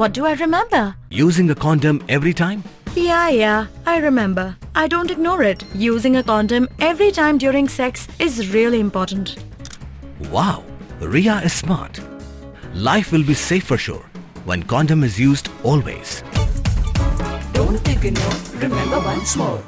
What do I remember? Using a condom every time? Yeah, I remember. I don't ignore it. Using a condom every time during sex is really important. Wow, Ria is smart. Life will be safe for sure when condom is used always. Don't ignore, remember once more.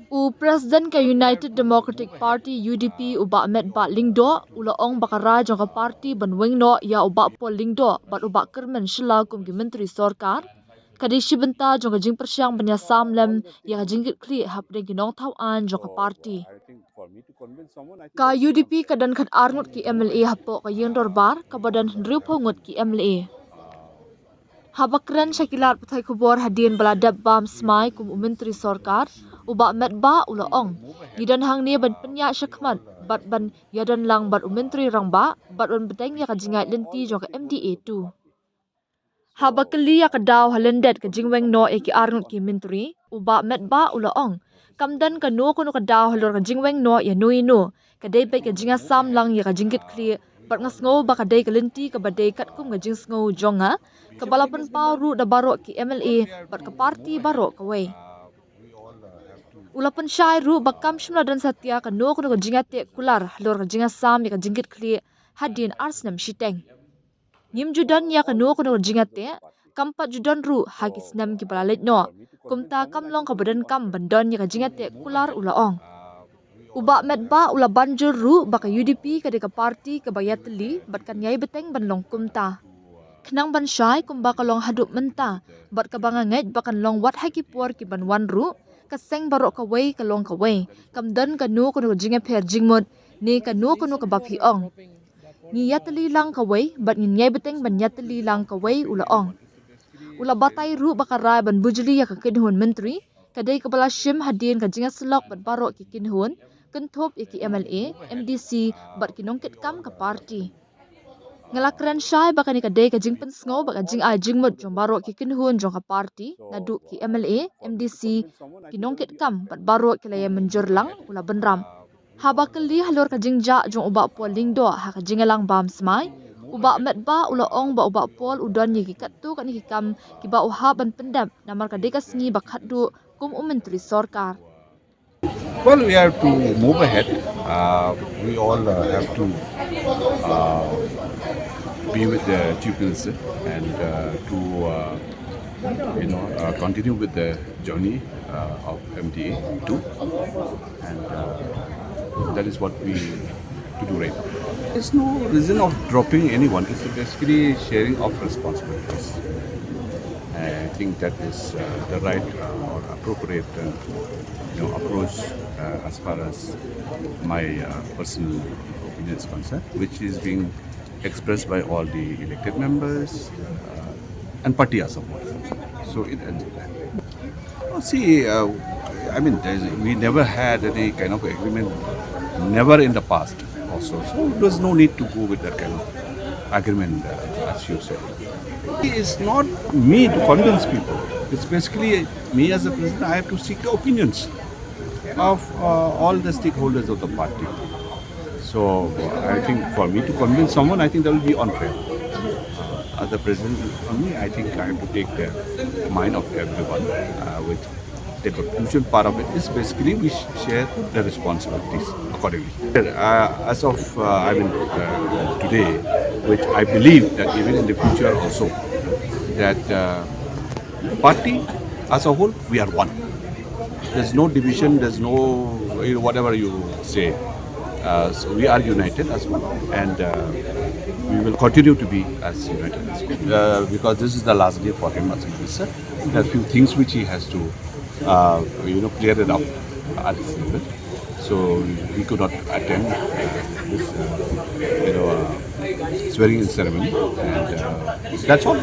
U President ka United Democratic Party UDP uba met ba lingdo ula ong bakara jong ka party banweng no ya uba pol lingdo bat uba kermen shila kum ki menteri sorkar kadi shibenta jong ka jing persyang banya samlem ya ka jingkit kri hapde ginong tau an jong ka party ka UDP kadan khat arngut ki MLA hapo ka yendor bar ka badan hendriu pongut ki MLA Habakran Shakilat Pathai Kubor Hadin Baladab Bam Smai kum Menteri Sorkar uba metba ulaong gidan hang ni ban penya shakmat bat ban yadan lang bat Menteri Rangba bat ban beteng ya kajingai lenti jok MDA 2 Habakali ya kadaw halendet ka jingweng no eki arngut ki Menteri uba metba ulaong kamdan ka no kuno kadaw halor ka jingweng no ya nui no kadai pe ka jinga sam lang ya ka jingkit kli bat ngasngo ba kadai ka lenti ka badai kat kum ka jing sngo jonga kabalapan pauru da barok ki MLA bat ka party barok ka way Ulapan syai ru bakam shimla dan satya ka no kuno ka jingate kular halor ka jinga sam ya ka jingkit kli hadin arsnam shiteng Nyim judan ya ka no kuno ka jingate kampat judan ru hagis nam ki balalit no kumta kamlong ka badan kam bandon ya ka jingate kular ulaong Uba medba ula banjur ru baka UDP ka deka party ka bayatli bat kan yai beteng banlong kumta Kenang ban syai kumba kalong hadup menta bat ka banganget bakan long wat haki puar ki ban wan ru kaseng barok ka way kalong ka way kamdan ka nu kuno jinga per jingmod ni ka nu kuno ka bapi ong ni yatli lang ka way bat ngin yai beteng ban yatli lang ka way ula ong ula batay ru baka rai ban bujli ya ka kinhun menteri kadai ka bala shim hadin ka jinga selok bat barok ki kinhun kentop iki MLA MDC bat kinongkit kam ka party Ngalakran syai baka ni kadai ka jing pensngo baka jing a jingmut jong barok ki kinhun jong ka party nadu ki MLA MDC kinongkit kam bat barok ki laya menjur lang ula benram haba kali halor ka jingja jong uba pol lingdo ha ka jingalang bam smai uba metba ula ong ba uba pol udon yi ki kattu kan ki kam ki ba uha ban pendam namar ka deka sngi bakhat du kum menteri sorkar Well, we have to move ahead. We all have to be with the Chief Minister and continue with the journey of MDA too, and that is what we to do right now. There's no reason of dropping anyone. It's basically sharing of responsibilities. I think that is the right or appropriate approach as far as my personal opinion is concerned, which is being expressed by all the elected members and party as a whole. So it ends with that. We never had any kind of agreement, never in the past also. So there's no need to go with that kind of agreement, as you said. It's not me to convince people. It's basically me as a president. I have to seek the opinions of all the stakeholders of the party. So I think for me to convince someone, I think that will be unfair. As the president, I think I have to take the mind of everyone. With the conclusion part of it is basically we share the responsibilities accordingly. As of today, which I believe that even in the future also, that party as a whole, we are one. There's no division, there's no whatever you say. So we are united as one, and we will continue to be as united as well. Because this is the last day for him as a minister. There are few things which he has to clear it up at this level. So we could not attend this swearing in ceremony, and that's all.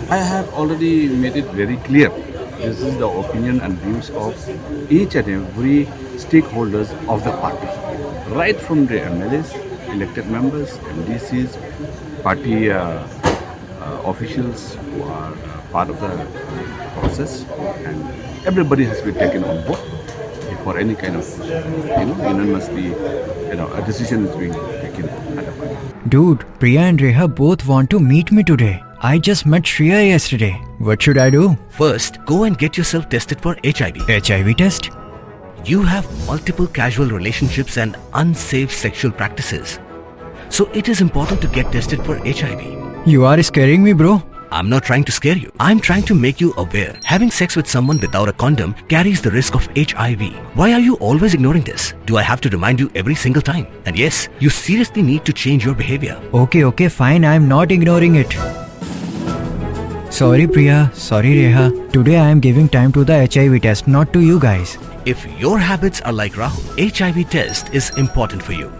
I have already made it very clear. This is the opinion and views of each and every stakeholders of the party, right from the MLAs, elected members, MDCs, party officials who are part of the process, and everybody has been taken on board before any kind of unanimously a decision is being taken. लेकिन Dude, Priya and Reha both want to meet me today. I just met Shreya yesterday. What should I do? First, go and get yourself tested for HIV. HIV test? You have multiple casual relationships and unsafe sexual practices. So it is important to get tested for HIV. You are scaring me, bro. I'm not trying to scare you. I'm trying to make you aware. Having sex with someone without a condom carries the risk of HIV. Why are you always ignoring this? Do I have to remind you every single time? And yes, you seriously need to change your behavior. Okay, fine. I'm not ignoring it. Sorry, Priya. Sorry, Reha. Today I am giving time to the HIV test, not to you guys. If your habits are like Rahul, HIV test is important for you.